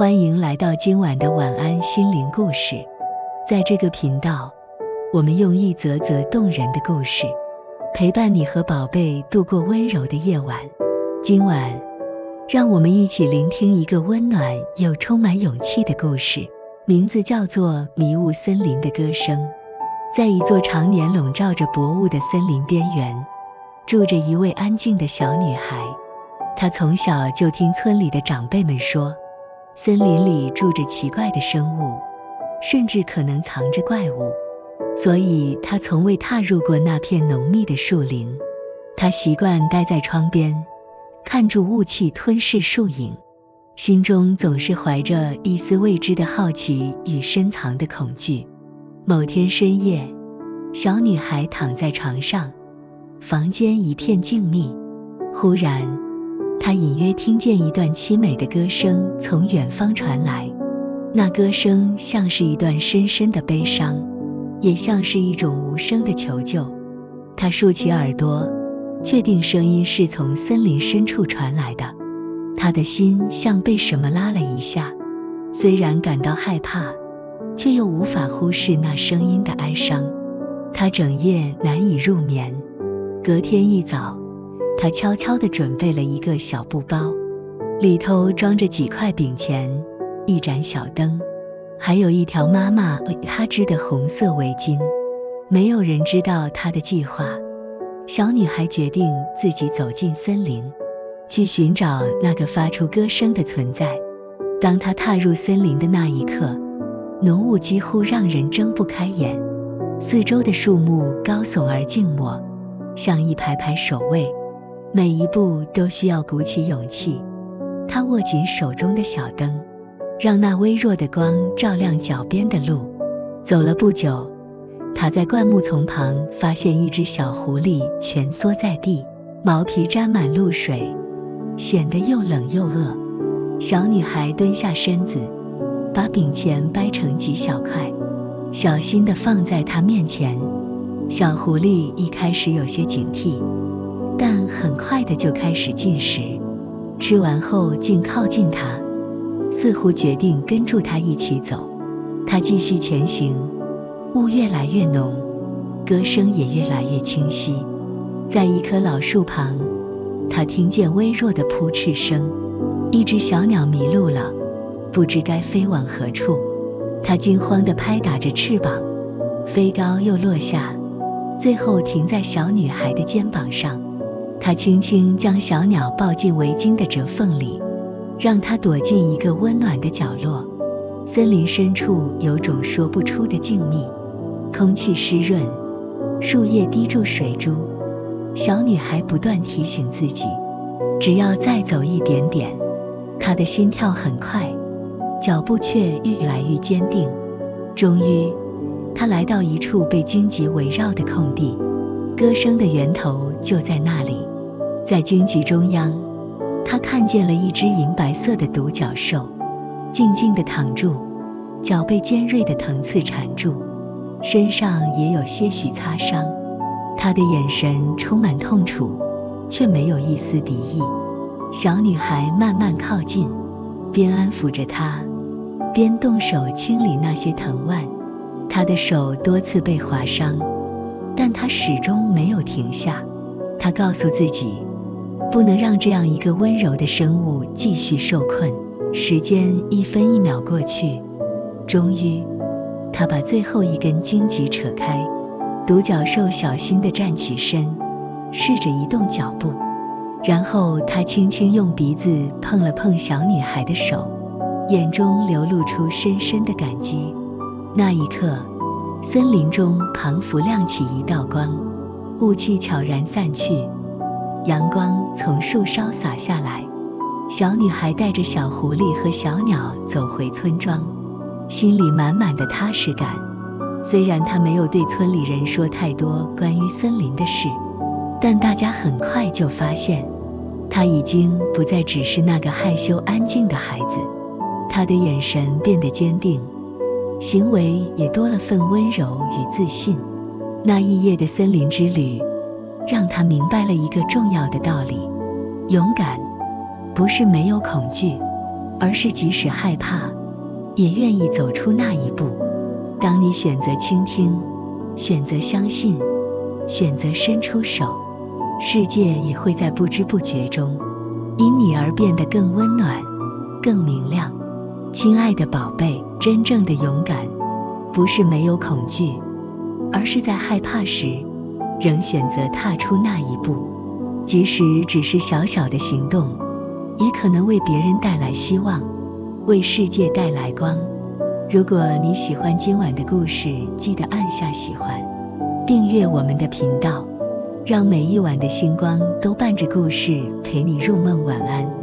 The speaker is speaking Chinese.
欢迎来到今晚的晚安心灵故事。在这个频道，我们用一则则动人的故事，陪伴你和宝贝度过温柔的夜晚。今晚，让我们一起聆听一个温暖又充满勇气的故事，名字叫做《迷雾森林的歌声》。在一座常年笼罩着薄雾的森林边缘，住着一位安静的小女孩。她从小就听村里的长辈们说，森林里住着奇怪的生物，甚至可能藏着怪物，所以她从未踏入过那片浓密的树林。她习惯待在窗边，看住雾气吞噬树影，心中总是怀着一丝未知的好奇与深藏的恐惧。某天深夜，小女孩躺在床上，房间一片静谧。忽然，她隐约听见一段凄美的歌声从远方传来，那歌声像是一段深深的悲伤，也像是一种无声的求救。她竖起耳朵，确定声音是从森林深处传来的。她的心像被什么拉了一下，虽然感到害怕，却又无法忽视那声音的哀伤。她整夜难以入眠。隔天一早，她悄悄地准备了一个小布包，里头装着几块饼钱、一盏小灯，还有一条妈妈为她织的红色围巾。没有人知道她的计划，小女孩决定自己走进森林，去寻找那个发出歌声的存在。当她踏入森林的那一刻，浓雾几乎让人睁不开眼，四周的树木高耸而静默，像一排排守卫，每一步都需要鼓起勇气。她握紧手中的小灯，让那微弱的光照亮脚边的路。走了不久，她在灌木丛旁发现一只小狐狸蜷缩在地，毛皮沾满露水，显得又冷又饿。小女孩蹲下身子，把饼钱掰成几小块，小心地放在她面前。小狐狸一开始有些警惕，但很快的就开始进食，吃完后竟靠近她，似乎决定跟住她一起走。她继续前行，雾越来越浓，歌声也越来越清晰。在一棵老树旁，她听见微弱的扑翅声，一只小鸟迷路了，不知该飞往何处。她惊慌地拍打着翅膀，飞高又落下，最后停在小女孩的肩膀上。她轻轻将小鸟抱进围巾的折缝里，让它躲进一个温暖的角落。森林深处有种说不出的静谧，空气湿润，树叶滴注水珠。小女孩不断提醒自己，只要再走一点点。她的心跳很快，脚步却越来越坚定。终于，她来到一处被荆棘围绕的空地，歌声的源头就在那里。在荆棘中央，她看见了一只银白色的独角兽，静静地躺住，脚被尖锐的藤刺缠住，身上也有些许擦伤。她的眼神充满痛楚，却没有一丝敌意。小女孩慢慢靠近，边安抚着她，边动手清理那些藤蔓。她的手多次被划伤，但她始终没有停下。她告诉自己，不能让这样一个温柔的生物继续受困。时间一分一秒过去，终于，她把最后一根荆棘扯开。独角兽小心地站起身，试着移动脚步，然后她轻轻用鼻子碰了碰小女孩的手，眼中流露出深深的感激。那一刻，森林中仿佛亮起一道光，雾气悄然散去，阳光从树梢洒下来。小女孩带着小狐狸和小鸟走回村庄，心里满满的踏实感。虽然她没有对村里人说太多关于森林的事，但大家很快就发现，她已经不再只是那个害羞安静的孩子。她的眼神变得坚定，行为也多了份温柔与自信。那一夜的森林之旅，让她明白了一个重要的道理：勇敢不是没有恐惧，而是即使害怕，也愿意走出那一步。当你选择倾听，选择相信，选择伸出手，世界也会在不知不觉中因你而变得更温暖，更明亮。亲爱的宝贝，真正的勇敢不是没有恐惧，而是在害怕时仍选择踏出那一步，即使只是小小的行动，也可能为别人带来希望，为世界带来光。如果你喜欢今晚的故事，记得按下喜欢，订阅我们的频道，让每一晚的星光都伴着故事陪你入梦。晚安。